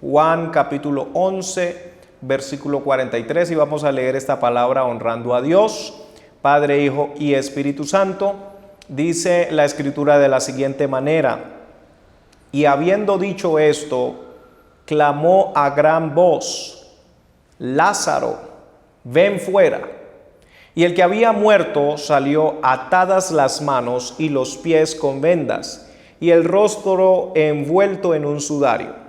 Juan capítulo 11, versículo 43, y vamos a leer esta palabra honrando a Dios, Padre, Hijo y Espíritu Santo. Dice la Escritura de la siguiente manera: y habiendo dicho esto, clamó a gran voz: Lázaro, ven fuera. Y el que había muerto salió, atadas las manos y los pies con vendas, y el rostro envuelto en un sudario.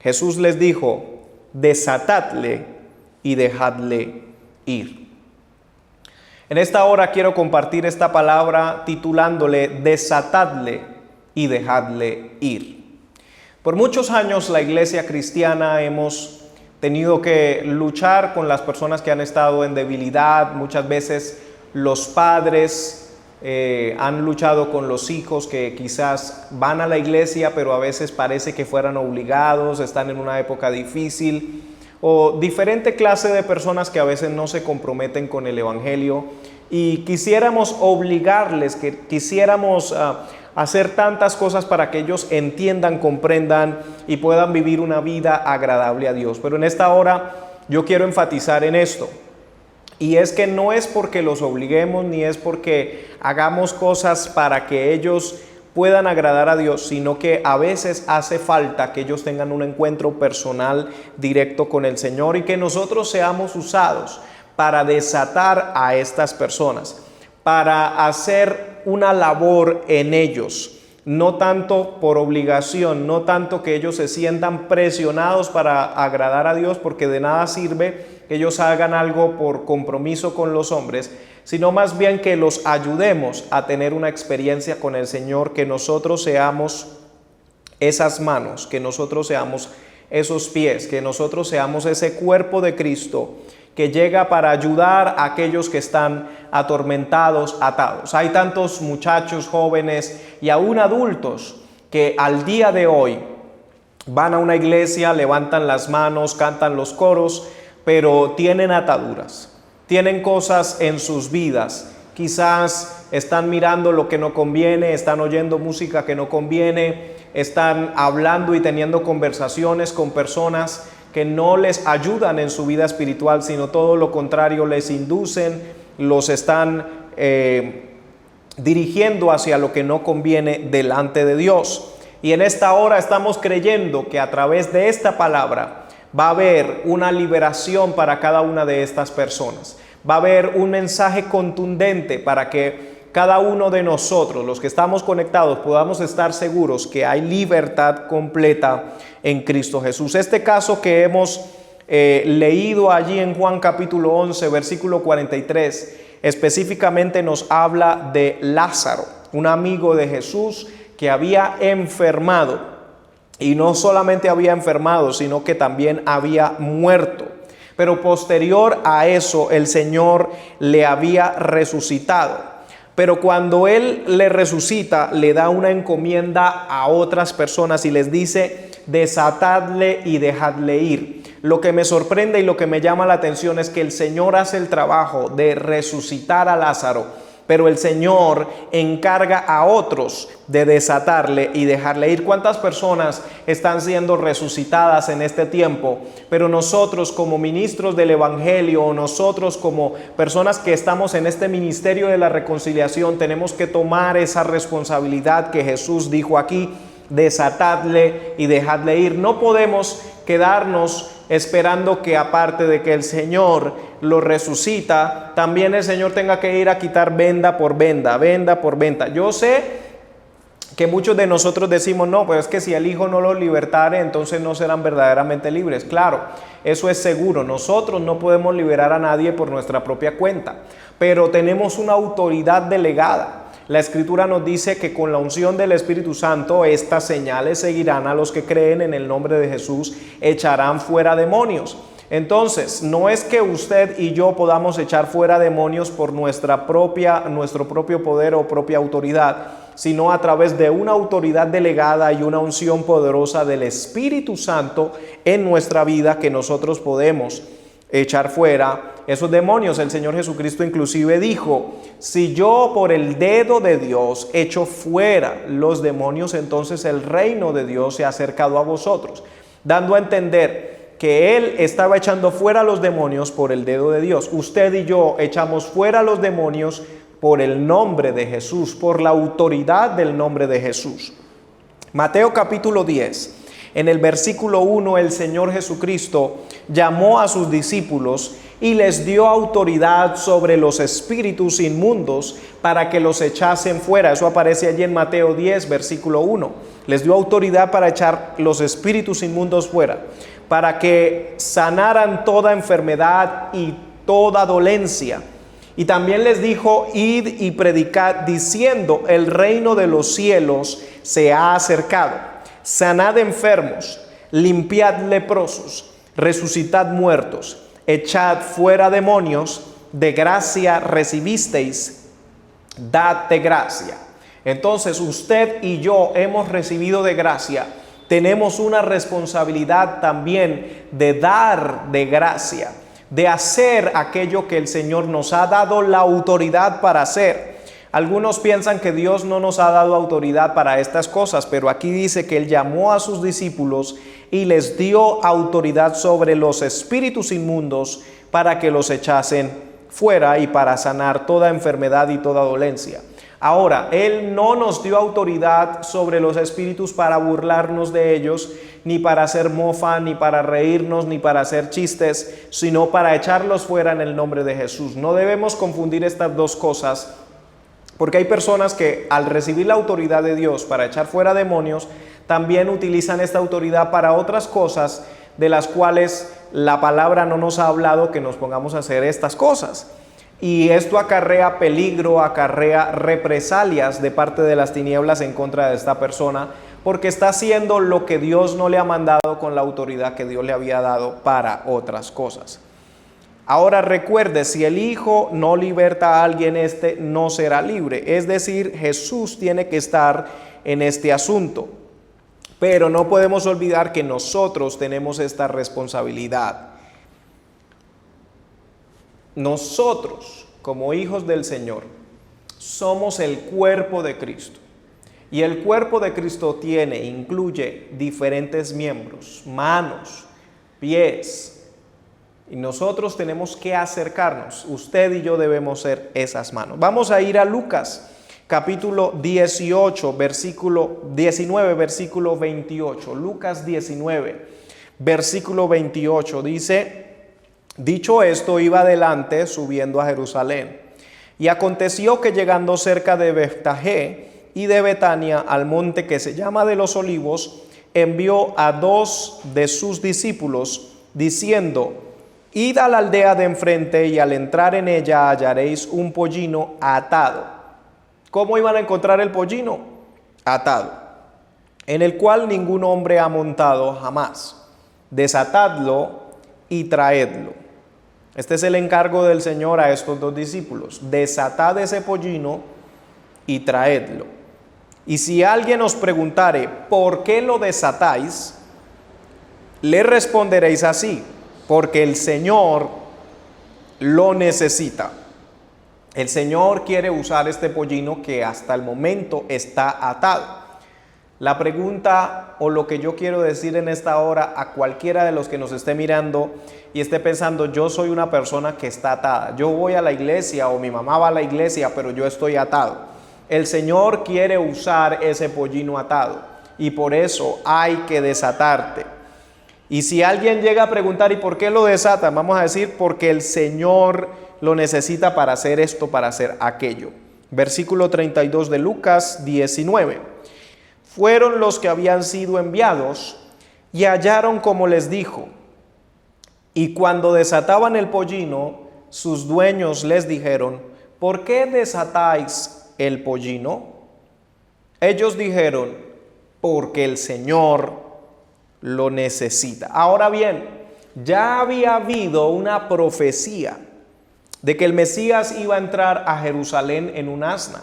Jesús les dijo: desatadle y dejadle ir. En esta hora quiero compartir esta palabra titulándole: desatadle y dejadle ir. Por muchos años la iglesia cristiana hemos tenido que luchar con las personas que han estado en debilidad. Muchas veces los padres han luchado con los hijos que quizás van a la iglesia, pero a veces parece que fueran obligados, están en una época difícil, o diferente clase de personas que a veces no se comprometen con el evangelio, y quisiéramos obligarles, que quisiéramos hacer tantas cosas para que ellos entiendan, comprendan y puedan vivir una vida agradable a Dios. Pero en esta hora yo quiero enfatizar en esto. Y es que no es porque los obliguemos, ni es porque hagamos cosas para que ellos puedan agradar a Dios, sino que a veces hace falta que ellos tengan un encuentro personal directo con el Señor y que nosotros seamos usados para desatar a estas personas, para hacer una labor en ellos, no tanto por obligación, no tanto que ellos se sientan presionados para agradar a Dios, porque de nada sirve que ellos hagan algo por compromiso con los hombres, sino más bien que los ayudemos a tener una experiencia con el Señor, que nosotros seamos esas manos, que nosotros seamos esos pies, que nosotros seamos ese cuerpo de Cristo que llega para ayudar a aquellos que están atormentados, atados. Hay tantos muchachos, jóvenes y aún adultos que al día de hoy van a una iglesia, levantan las manos, cantan los coros, pero tienen ataduras, tienen cosas en sus vidas. Quizás están mirando lo que no conviene, están oyendo música que no conviene, están hablando y teniendo conversaciones con personas que no les ayudan en su vida espiritual, sino todo lo contrario, les inducen, los están dirigiendo hacia lo que no conviene delante de Dios. Y en esta hora estamos creyendo que a través de esta palabra va a haber una liberación para cada una de estas personas. Va a haber un mensaje contundente para que cada uno de nosotros, los que estamos conectados, podamos estar seguros que hay libertad completa en Cristo Jesús. Este caso que hemos leído allí en Juan capítulo 11, versículo 43, específicamente nos habla de Lázaro, un amigo de Jesús que había enfermado. Y no solamente había enfermado, sino que también había muerto. Pero posterior a eso, el Señor le había resucitado. Pero cuando Él le resucita, le da una encomienda a otras personas y les dice: desatadle y dejadle ir. Lo que me sorprende y lo que me llama la atención es que el Señor hace el trabajo de resucitar a Lázaro, pero el Señor encarga a otros de desatarle y dejarle ir. ¿Cuántas personas están siendo resucitadas en este tiempo? Pero nosotros como ministros del Evangelio, o nosotros como personas que estamos en este ministerio de la reconciliación, tenemos que tomar esa responsabilidad que Jesús dijo aquí: desatadle y dejadle ir. No podemos quedarnos esperando que, aparte de que el Señor lo resucita, también el Señor tenga que ir a quitar venda por venda, venda por venda. Yo sé que muchos de nosotros decimos: no, pues es que si el Hijo no los libertare, entonces no serán verdaderamente libres. Claro, eso es seguro. Nosotros no podemos liberar a nadie por nuestra propia cuenta, pero tenemos una autoridad delegada. La Escritura nos dice que con la unción del Espíritu Santo estas señales seguirán a los que creen en el nombre de Jesús, echarán fuera demonios. Entonces, no es que usted y yo podamos echar fuera demonios por nuestro propio poder o propia autoridad, sino a través de una autoridad delegada y una unción poderosa del Espíritu Santo en nuestra vida, que nosotros podemos echar fuera esos demonios. El Señor Jesucristo inclusive dijo: si yo por el dedo de Dios echo fuera los demonios, entonces el reino de Dios se ha acercado a vosotros. dando a entender que él estaba echando fuera a los demonios por el dedo de Dios. Usted y yo echamos fuera a los demonios por el nombre de Jesús, por la autoridad del nombre de Jesús. Mateo capítulo 10, en el versículo 1, el Señor Jesucristo llamó a sus discípulos y les dio autoridad sobre los espíritus inmundos para que los echasen fuera. Eso aparece allí en Mateo 10, versículo 1. Les dio autoridad para echar los espíritus inmundos fuera, para que sanaran toda enfermedad y toda dolencia. Y también les dijo: id y predicad diciendo, el reino de los cielos se ha acercado. Sanad enfermos, limpiad leprosos, resucitad muertos, echad fuera demonios, de gracia recibisteis, dad de gracia. Entonces usted y yo hemos recibido de gracia, tenemos una responsabilidad también de dar de gracia, de hacer aquello que el Señor nos ha dado la autoridad para hacer. Algunos piensan que Dios no nos ha dado autoridad para estas cosas, pero aquí dice que Él llamó a sus discípulos y les dio autoridad sobre los espíritus inmundos para que los echasen fuera y para sanar toda enfermedad y toda dolencia. Ahora, Él no nos dio autoridad sobre los espíritus para burlarnos de ellos, ni para hacer mofa, ni para reírnos, ni para hacer chistes, sino para echarlos fuera en el nombre de Jesús. No debemos confundir estas dos cosas, porque hay personas que al recibir la autoridad de Dios para echar fuera demonios, también utilizan esta autoridad para otras cosas de las cuales la palabra no nos ha hablado que nos pongamos a hacer estas cosas. Y esto acarrea peligro, acarrea represalias de parte de las tinieblas en contra de esta persona, porque está haciendo lo que Dios no le ha mandado con la autoridad que Dios le había dado para otras cosas. Ahora recuerde, si el Hijo no liberta a alguien, este no será libre. Es decir, Jesús tiene que estar en este asunto. Pero no podemos olvidar que nosotros tenemos esta responsabilidad. Nosotros, como hijos del Señor, somos el cuerpo de Cristo. Y el cuerpo de Cristo incluye diferentes miembros, manos, pies. Y nosotros tenemos que acercarnos. Usted y yo debemos ser esas manos. Vamos a ir a Lucas, capítulo 18, versículo 19, versículo 28. Lucas 19, versículo 28 dice: dicho esto, iba adelante subiendo a Jerusalén. Y aconteció que llegando cerca de Betfagé y de Betania, al monte que se llama de los Olivos, envió a 2 de sus discípulos, diciendo: id a la aldea de enfrente y al entrar en ella hallaréis un pollino atado. ¿Cómo iban a encontrar el pollino? Atado, en el cual ningún hombre ha montado jamás. Desatadlo y traedlo. Este es el encargo del Señor a estos 2 discípulos: desatad ese pollino y traedlo. Y si alguien os preguntare, ¿por qué lo desatáis?, le responderéis así: porque el Señor lo necesita. El Señor quiere usar este pollino que hasta el momento está atado. La pregunta, o lo que yo quiero decir en esta hora a cualquiera de los que nos esté mirando y esté pensando: yo soy una persona que está atada, yo voy a la iglesia o mi mamá va a la iglesia, pero yo estoy atado. El Señor quiere usar ese pollino atado y por eso hay que desatarte. Y si alguien llega a preguntar: ¿y por qué lo desatan?, vamos a decir: porque el Señor lo necesita para hacer esto, para hacer aquello. Versículo 32 de Lucas 19. Fueron los que habían sido enviados y hallaron como les dijo. Y cuando desataban el pollino, sus dueños les dijeron: ¿por qué desatáis el pollino? Ellos dijeron: porque el Señor lo necesita. Ahora bien, ya había habido una profecía de que el Mesías iba a entrar a Jerusalén en un asna.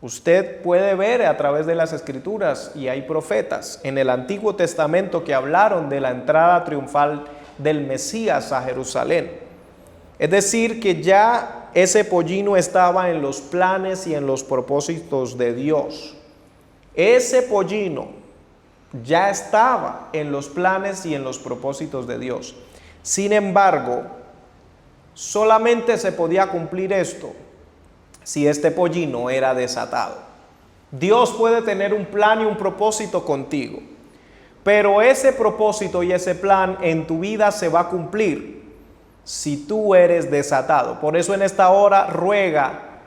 Usted puede ver a través de las Escrituras, y hay profetas en el Antiguo Testamento que hablaron de la entrada triunfal del Mesías a Jerusalén. Es decir, que ya ese pollino estaba en los planes y en los propósitos de Dios. Ese pollino ya estaba en los planes y en los propósitos de Dios. Sin embargo, solamente se podía cumplir esto si este pollino era desatado. Dios puede tener un plan y un propósito contigo, pero ese propósito y ese plan en tu vida se va a cumplir si tú eres desatado. Por eso en esta hora ruega,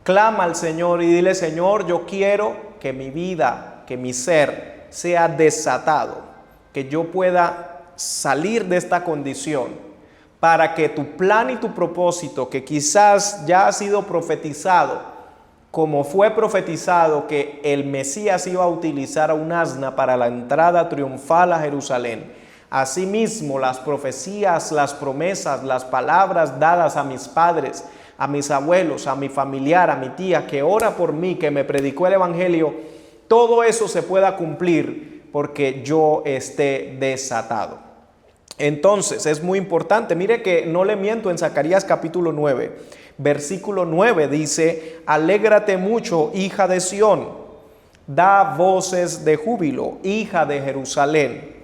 clama al Señor y dile: Señor, yo quiero que mi vida, que mi ser sea desatado, que yo pueda salir de esta condición, para que tu plan y tu propósito, que quizás ya ha sido profetizado, como fue profetizado que el Mesías iba a utilizar a un asna para la entrada triunfal a Jerusalén, asimismo las profecías, las promesas, las palabras dadas a mis padres, a mis abuelos, a mi familiar, a mi tía que ora por mí, que me predicó el evangelio, todo eso se pueda cumplir porque yo esté desatado. Entonces es muy importante, mire que no le miento, en Zacarías capítulo 9, versículo 9 dice: alégrate mucho, hija de Sión, da voces de júbilo, hija de Jerusalén.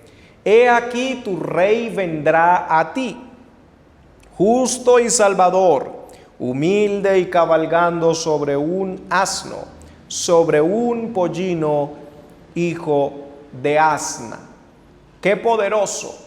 He aquí tu rey vendrá a ti, justo y salvador, humilde y cabalgando sobre un asno, sobre un pollino, hijo de asna. ¡Qué poderoso!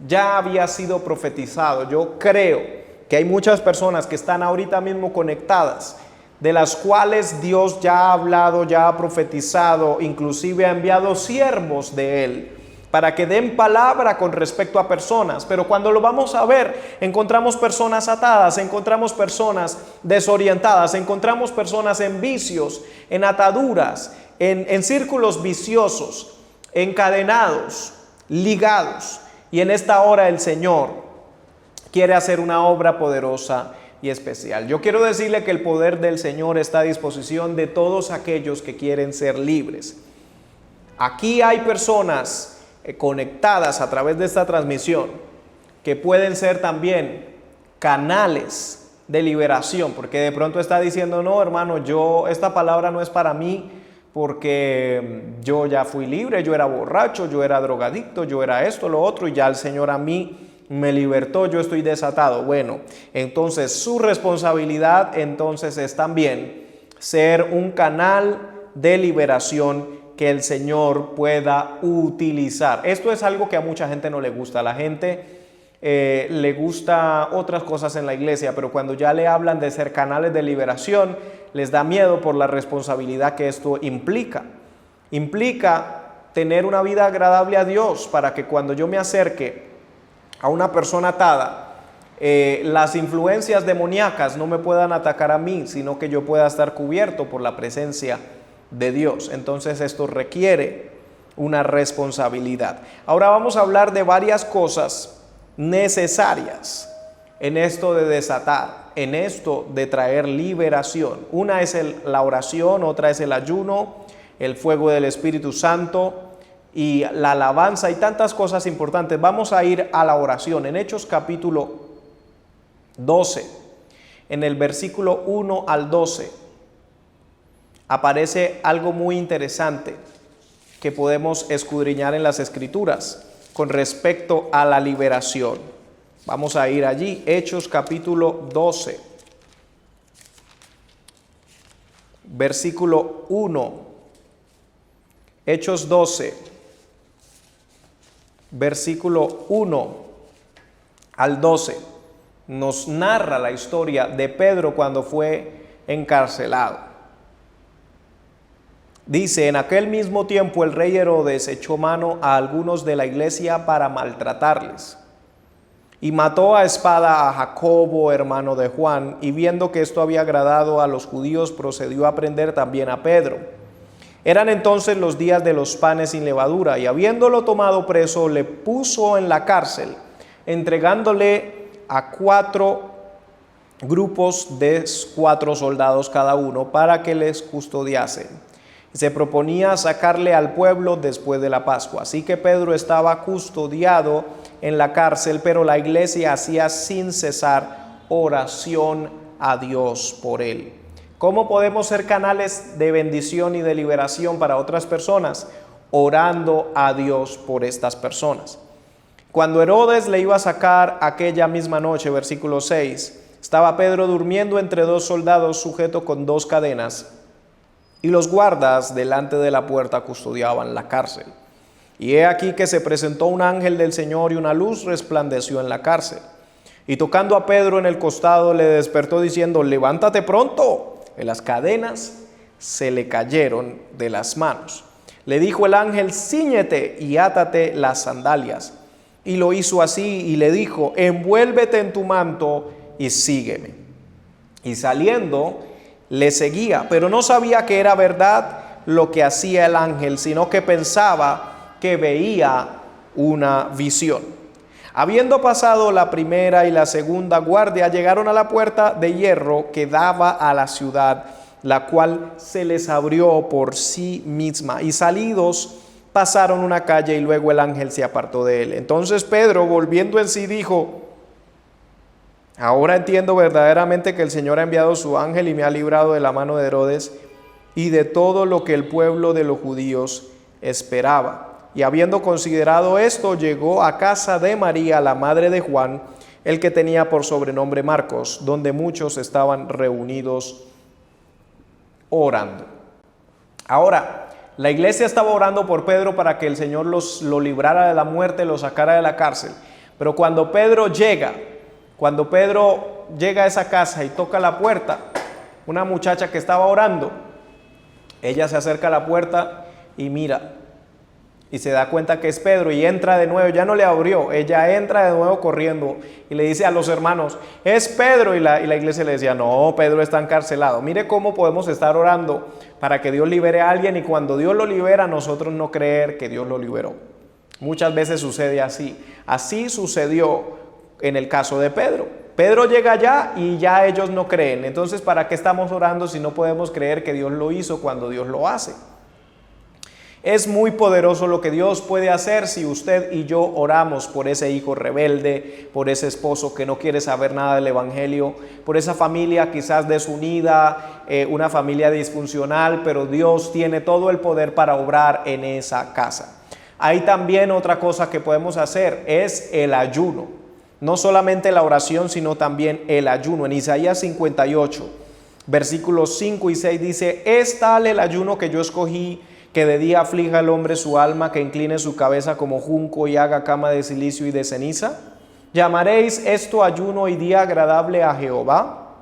Ya había sido profetizado. Yo creo que hay muchas personas que están ahorita mismo conectadas, de las cuales Dios ya ha hablado, ya ha profetizado, inclusive ha enviado siervos de Él para que den palabra con respecto a personas. Pero cuando lo vamos a ver, encontramos personas atadas, encontramos personas desorientadas, encontramos personas en vicios, en ataduras, en círculos viciosos, encadenados, ligados. Y en esta hora el Señor quiere hacer una obra poderosa y especial. Yo quiero decirle que el poder del Señor está a disposición de todos aquellos que quieren ser libres. Aquí hay personas conectadas a través de esta transmisión que pueden ser también canales de liberación, porque de pronto está diciendo: no, hermano, esta palabra no es para mí, porque yo ya fui libre, yo era borracho, yo era drogadicto, yo era esto, lo otro, y ya el Señor a mí me libertó, yo estoy desatado. Bueno, entonces su responsabilidad entonces es también ser un canal de liberación que el Señor pueda utilizar. Esto es algo que a mucha gente no le gusta. A la gente le gusta otras cosas en la iglesia, pero cuando ya le hablan de ser canales de liberación, les da miedo por la responsabilidad que esto implica. Implica tener una vida agradable a Dios, para que cuando yo me acerque a una persona atada, las influencias demoníacas no me puedan atacar a mí, sino que yo pueda estar cubierto por la presencia de Dios. Entonces esto requiere una responsabilidad. Ahora vamos a hablar de varias cosas necesarias en esto de desatar, en esto de traer liberación. Una es la oración, otra es el ayuno, el fuego del Espíritu Santo y la alabanza, y tantas cosas importantes. Vamos a ir a la oración. En Hechos capítulo 12, en el versículo 1 al 12, aparece algo muy interesante que podemos escudriñar en las Escrituras con respecto a la liberación. Vamos a ir allí, Hechos capítulo 12, versículo 1. Hechos 12, versículo 1 al 12, nos narra la historia de Pedro cuando fue encarcelado. Dice: en aquel mismo tiempo el rey Herodes echó mano a algunos de la iglesia para maltratarles, y mató a espada a Jacobo, hermano de Juan, y viendo que esto había agradado a los judíos, procedió a prender también a Pedro. Eran entonces los días de los panes sin levadura, y habiéndolo tomado preso, le puso en la cárcel, entregándole a 4 grupos de 4 soldados cada uno, para que les custodiasen. Se proponía sacarle al pueblo después de la Pascua. Así que Pedro estaba custodiado en la cárcel, pero la iglesia hacía sin cesar oración a Dios por él. ¿Cómo podemos ser canales de bendición y de liberación para otras personas? orando a Dios por estas personas. Cuando Herodes le iba a sacar aquella misma noche, versículo 6, estaba Pedro durmiendo entre dos soldados sujeto con dos cadenas, y los guardas delante de la puerta custodiaban la cárcel. Y he aquí que se presentó un ángel del Señor y una luz resplandeció en la cárcel. Y tocando a Pedro en el costado le despertó diciendo: levántate pronto. Y las cadenas se le cayeron de las manos. Le dijo el ángel: cíñete y átate las sandalias. Y lo hizo así y le dijo: envuélvete en tu manto y sígueme. Y saliendo le seguía, pero no sabía que era verdad lo que hacía el ángel, sino que pensaba que veía una visión. Habiendo pasado la primera y la segunda guardia, llegaron a la puerta de hierro que daba a la ciudad, la cual se les abrió por sí misma. Y salidos pasaron una calle y luego el ángel se apartó de él. Entonces Pedro, volviendo en sí, dijo: ahora entiendo verdaderamente que el Señor ha enviado su ángel y me ha librado de la mano de Herodes y de todo lo que el pueblo de los judíos esperaba. Y habiendo considerado esto, llegó a casa de María, la madre de Juan, el que tenía por sobrenombre Marcos, donde muchos estaban reunidos orando. Ahora, la iglesia estaba orando por Pedro para que el Señor lo librara de la muerte, lo sacara de la cárcel. Pero cuando Pedro llega a esa casa y toca la puerta, una muchacha que estaba orando, ella se acerca a la puerta y mira, y se da cuenta que es Pedro y entra de nuevo. Ya no le abrió, ella entra de nuevo corriendo y le dice a los hermanos: es Pedro. Y la iglesia le decía: no, Pedro está encarcelado. Mire cómo podemos estar orando para que Dios libere a alguien y cuando Dios lo libera, nosotros no creer que Dios lo liberó. Muchas veces sucede así. Así sucedió en el caso de Pedro. Pedro llega allá y ya ellos no creen. Entonces, ¿para qué estamos orando si no podemos creer que Dios lo hizo cuando Dios lo hace? Es muy poderoso lo que Dios puede hacer si usted y yo oramos por ese hijo rebelde, por ese esposo que no quiere saber nada del evangelio, por esa familia quizás desunida, una familia disfuncional, pero Dios tiene todo el poder para obrar en esa casa. Hay también otra cosa que podemos hacer, es el ayuno. No solamente la oración, sino también el ayuno. En Isaías 58, versículos 5 y 6 dice: es tal el ayuno que yo escogí, que de día aflija al hombre su alma, que incline su cabeza como junco y haga cama de silicio y de ceniza. ¿Llamaréis esto ayuno y día agradable a Jehová?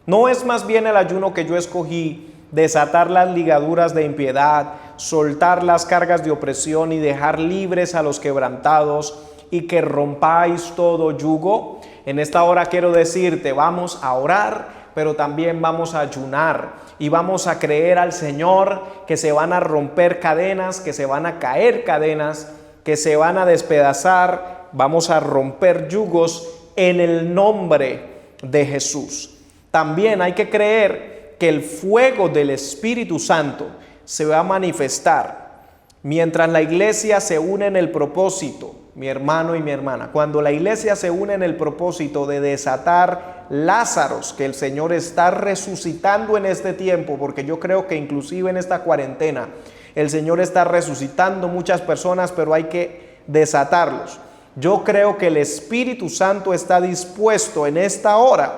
¿No es más bien el ayuno que yo escogí, desatar las ligaduras de impiedad, soltar las cargas de opresión y dejar libres a los quebrantados, y que rompáis todo yugo? En esta hora quiero decirte, vamos a orar, pero también vamos a ayunar y vamos a creer al Señor que se van a romper cadenas, que se van a caer cadenas, que se van a despedazar. Vamos a romper yugos en el nombre de Jesús. También hay que creer que el fuego del Espíritu Santo se va a manifestar mientras la iglesia se une en el propósito, mi hermano y mi hermana. Cuando la iglesia se une en el propósito de desatar Lázaros que el Señor está resucitando en este tiempo, porque yo creo que inclusive en esta cuarentena el Señor está resucitando muchas personas, pero hay que desatarlos. Yo creo que el Espíritu Santo está dispuesto en esta hora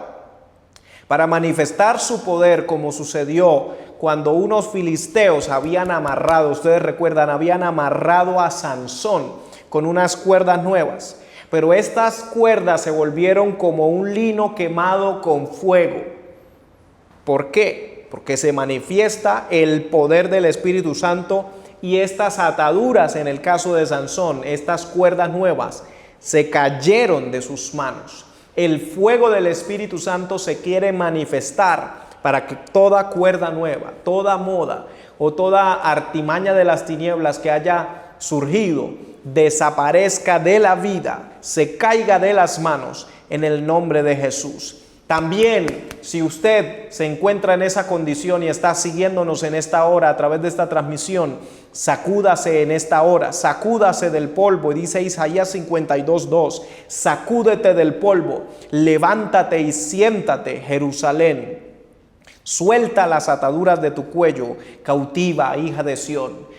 para manifestar su poder, como sucedió cuando unos filisteos habían amarrado, ustedes recuerdan, habían amarrado a Sansón con unas cuerdas nuevas. Pero estas cuerdas se volvieron como un lino quemado con fuego. ¿Por qué? Porque se manifiesta el poder del Espíritu Santo y estas ataduras, en el caso de Sansón, estas cuerdas nuevas, se cayeron de sus manos. El fuego del Espíritu Santo se quiere manifestar para que toda cuerda nueva, toda moda o toda artimaña de las tinieblas que haya surgido, desaparezca de la vida, se caiga de las manos en el nombre de Jesús. También, si usted se encuentra en esa condición y está siguiéndonos en esta hora a través de esta transmisión, sacúdase en esta hora, sacúdase del polvo. Y dice Isaías 52:2, sacúdete del polvo, levántate y siéntate, Jerusalén. Suelta las ataduras de tu cuello, cautiva, hija de Sión.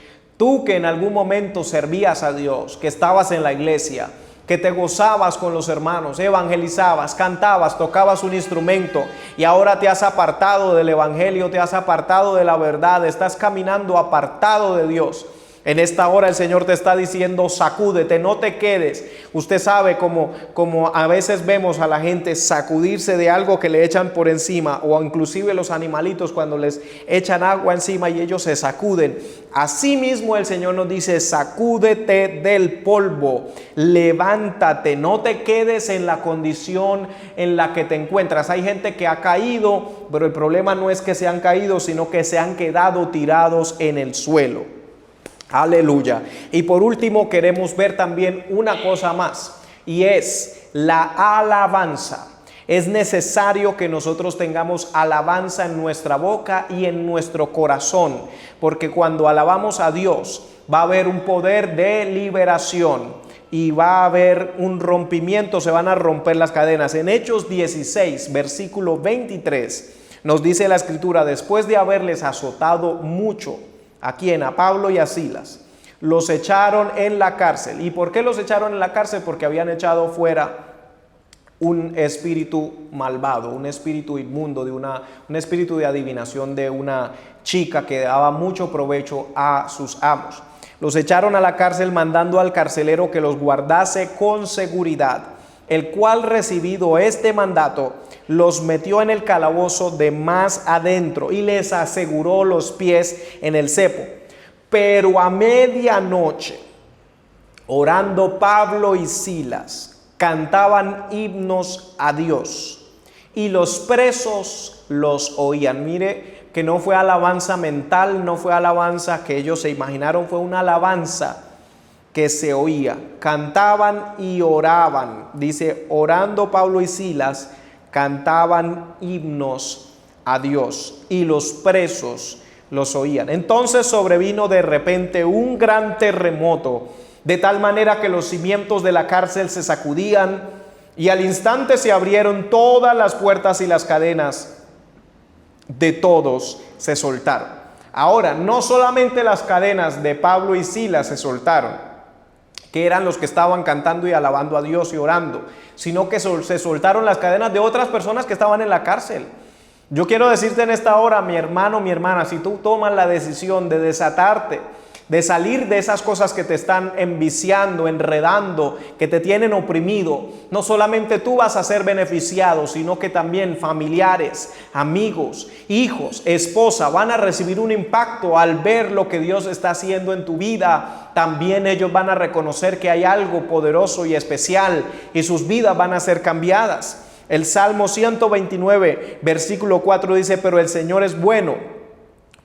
Tú que en algún momento servías a Dios, que estabas en la iglesia, que te gozabas con los hermanos, evangelizabas, cantabas, tocabas un instrumento y ahora te has apartado del evangelio, te has apartado de la verdad, estás caminando apartado de Dios. En esta hora el Señor te está diciendo: sacúdete, no te quedes. Usted sabe como a veces vemos a la gente sacudirse de algo que le echan por encima, o inclusive los animalitos cuando les echan agua encima y ellos se sacuden. Así mismo el Señor nos dice: sacúdete del polvo, levántate, no te quedes en la condición en la que te encuentras. Hay gente que ha caído, pero el problema no es que se han caído, sino que se han quedado tirados en el suelo. Aleluya. Y por último queremos ver también una cosa más, y es la alabanza. Es necesario que nosotros tengamos alabanza en nuestra boca y en nuestro corazón, porque cuando alabamos a Dios va a haber un poder de liberación y va a haber un rompimiento, se van a romper las cadenas. En Hechos 16, versículo 23, nos dice la Escritura: después de haberles azotado mucho, ¿a quién? A Pablo y a Silas, los echaron en la cárcel. ¿Y por qué los echaron en la cárcel? Porque habían echado fuera un espíritu malvado, un espíritu inmundo, un espíritu de adivinación de una chica que daba mucho provecho a sus amos. Los echaron a la cárcel, mandando al carcelero que los guardase con seguridad, el cual, recibido este mandato, los metió en el calabozo de más adentro y les aseguró los pies en el cepo. Pero a medianoche, orando Pablo y Silas, cantaban himnos a Dios y los presos los oían. Mire que no fue alabanza mental, no fue alabanza que ellos se imaginaron, fue una alabanza que se oía. Cantaban y oraban. Dice: orando Pablo y Silas, cantaban himnos a Dios y los presos los oían. Entonces sobrevino de repente un gran terremoto, de tal manera que los cimientos de la cárcel se sacudían, y al instante se abrieron todas las puertas y las cadenas de todos se soltaron. Ahora, no solamente las cadenas de Pablo y Silas se soltaron, que eran los que estaban cantando y alabando a Dios y orando, sino que se soltaron las cadenas de otras personas que estaban en la cárcel. Yo quiero decirte en esta hora, mi hermano, mi hermana, si tú tomas la decisión de desatarte, de salir de esas cosas que te están enviciando, enredando, que te tienen oprimido, no solamente tú vas a ser beneficiado, sino que también familiares, amigos, hijos, esposa van a recibir un impacto al ver lo que Dios está haciendo en tu vida. También ellos van a reconocer que hay algo poderoso y especial y sus vidas van a ser cambiadas. El Salmo 129, versículo 4 dice: pero el Señor es bueno,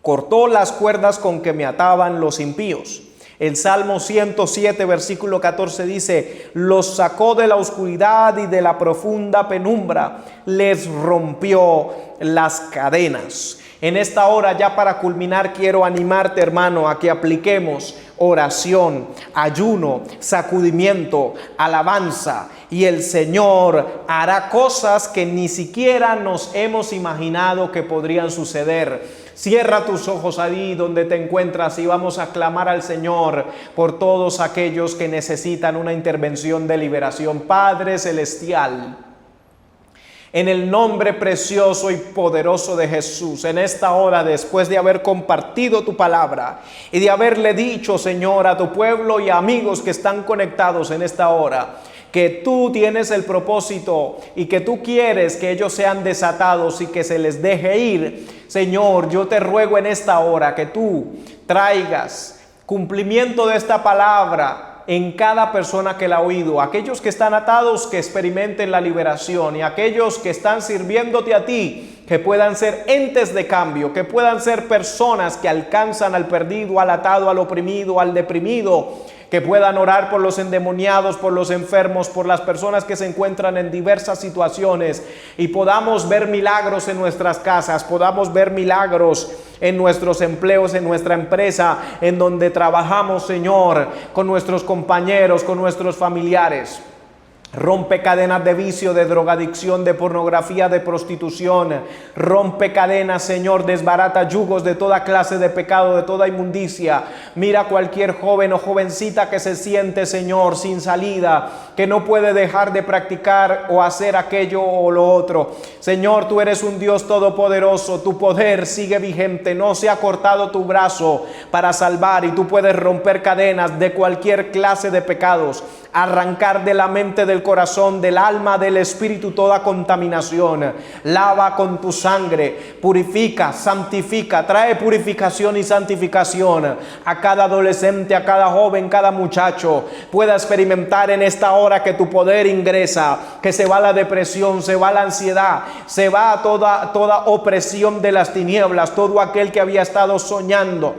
cortó las cuerdas con que me ataban los impíos. El Salmo 107, versículo 14 dice: los sacó de la oscuridad y de la profunda penumbra, les rompió las cadenas. En esta hora, ya para culminar, quiero animarte, hermano, a que apliquemos oración, ayuno, sacudimiento, alabanza, y el Señor hará cosas que ni siquiera nos hemos imaginado que podrían suceder. Cierra tus ojos ahí donde te encuentras y vamos a clamar al Señor por todos aquellos que necesitan una intervención de liberación. Padre Celestial, en el nombre precioso y poderoso de Jesús, en esta hora, después de haber compartido tu palabra y de haberle dicho, Señor, a tu pueblo y a amigos que están conectados en esta hora, que tú tienes el propósito y que tú quieres que ellos sean desatados y que se les deje ir, Señor, yo te ruego en esta hora que tú traigas cumplimiento de esta palabra en cada persona que la ha oído. Aquellos que están atados, que experimenten la liberación, y aquellos que están sirviéndote a ti, que puedan ser entes de cambio, que puedan ser personas que alcanzan al perdido, al atado, al oprimido, al deprimido, que puedan orar por los endemoniados, por los enfermos, por las personas que se encuentran en diversas situaciones, y podamos ver milagros en nuestras casas, podamos ver milagros en nuestros empleos, en nuestra empresa, en donde trabajamos, Señor, con nuestros compañeros, con nuestros familiares. Rompe cadenas de vicio, de drogadicción, de pornografía, de prostitución. Rompe cadenas, Señor, desbarata yugos de toda clase de pecado, de toda inmundicia. Mira cualquier joven o jovencita que se siente, Señor, sin salida, que no puede dejar de practicar o hacer aquello o lo otro. Señor, tú eres un Dios todopoderoso, tu poder sigue vigente, no se ha cortado tu brazo para salvar y tú puedes romper cadenas de cualquier clase de pecados, arrancar de la mente, del corazón, del alma, del espíritu toda contaminación. Lava con tu sangre, purifica, santifica, trae purificación y santificación a cada adolescente, a cada joven, cada muchacho pueda experimentar en esta hora que tu poder ingresa, que se va la depresión, se va la ansiedad, se va toda opresión de las tinieblas, todo aquel que había estado soñando,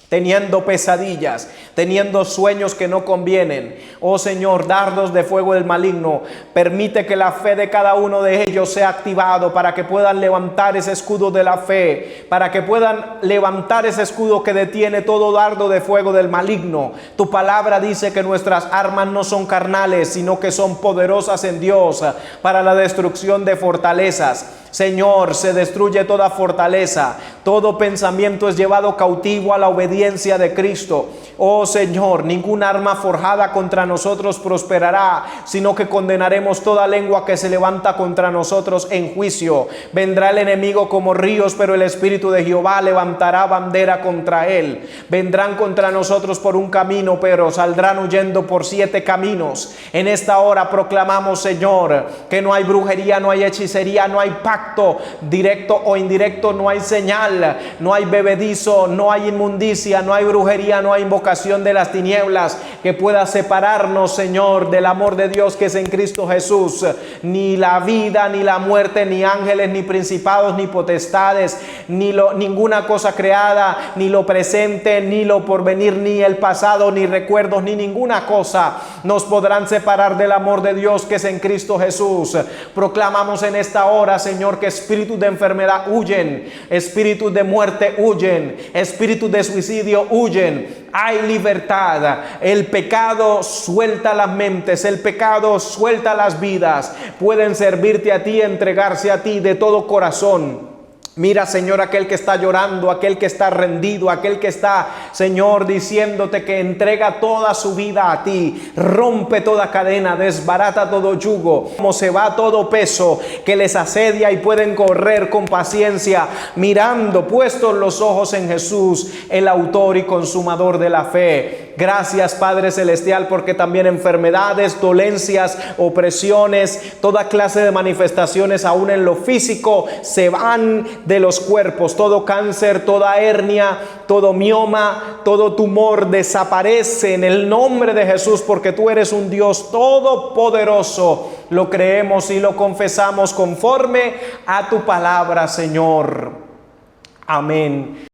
teniendo pesadillas, teniendo sueños que no convienen. Oh Señor, dardos de fuego del maligno, permite que la fe de cada uno de ellos sea activado para que puedan levantar ese escudo de la fe, para que puedan levantar ese escudo que detiene todo dardo de fuego del maligno. Tu palabra dice que nuestras armas no son carnales, sino que son poderosas en Dios para la destrucción de fortalezas. Señor, se destruye toda fortaleza, todo pensamiento es llevado cautivo a la obediencia de Cristo. Oh Señor, ningún arma forjada contra nosotros prosperará, sino que condenaremos toda lengua que se levanta contra nosotros en juicio. Vendrá el enemigo como ríos, pero el Espíritu de Jehová levantará bandera contra él. Vendrán contra nosotros por un camino, pero saldrán huyendo por 7 caminos. En esta hora proclamamos, Señor, que no hay brujería, no hay hechicería, no hay pacto directo o indirecto, no hay señal, no hay bebedizo, no hay inmundicia, no hay brujería, no hay invocación de las tinieblas que pueda separarnos, Señor, del amor de Dios que es en Cristo Jesús. Ni la vida, ni la muerte, ni ángeles, ni principados, ni potestades, ninguna cosa creada, ni lo presente, ni lo porvenir, ni el pasado, ni recuerdos, ni ninguna cosa nos podrán separar del amor de Dios que es en Cristo Jesús. Proclamamos en esta hora, Señor, que espíritus de enfermedad huyen, espíritus de muerte huyen, espíritus de suicidio huyen. Hay libertad. El pecado suelta las mentes, el pecado suelta las vidas. Pueden servirte a ti, entregarse a ti de todo corazón. Mira, Señor, aquel que está llorando, aquel que está rendido, aquel que está, Señor, diciéndote que entrega toda su vida a ti. Rompe toda cadena, desbarata todo yugo, como se va todo peso que les asedia, y pueden correr con paciencia, mirando, puestos los ojos en Jesús, el autor y consumador de la fe. Gracias, Padre Celestial, porque también enfermedades, dolencias, opresiones, toda clase de manifestaciones, aún en lo físico, se van de los cuerpos. Todo cáncer, toda hernia, todo mioma, todo tumor desaparece en el nombre de Jesús, porque tú eres un Dios todopoderoso. Lo creemos y lo confesamos conforme a tu palabra, Señor. Amén.